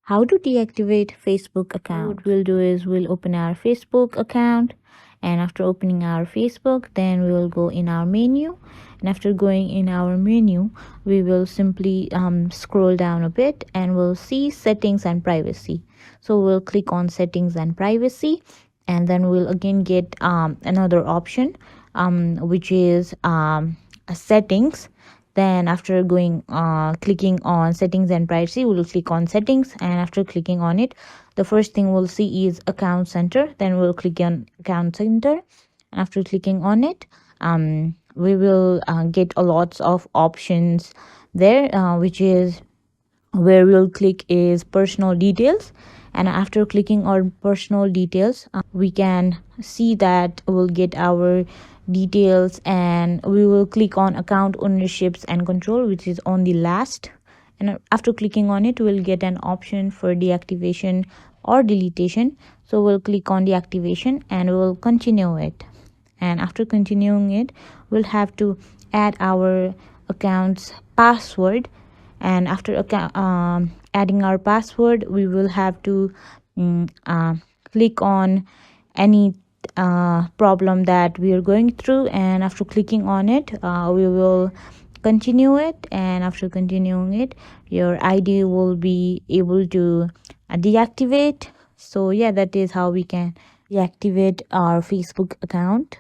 How to deactivate Facebook account. What we'll do is we'll open our Facebook account, and after opening our Facebook, then we will go in our menu, and after going in our menu, we will simply scroll down a bit and we'll see settings and privacy. So we'll click on settings and privacy, and then we'll again get another option which is settings. Then after going clicking on settings and privacy, we'll click on settings, and after clicking on it, the first thing we'll see is account center. Then we'll click on account center. After clicking on it, we will get a lots of options there, which is where we'll click is personal details. And after clicking on personal details, we can see that we'll get our details, and we will click on account ownerships and control, which is on the last. And after clicking on it, we'll get an option for deactivation or deletion. So we'll click on deactivation and we'll continue it. And after continuing it, we'll have to add our account's password. And after adding our password, we will have to click on any problem that we are going through, and after clicking on it, we will continue it. And after continuing it, your ID will be able to deactivate. So yeah, that is how we can deactivate our Facebook account.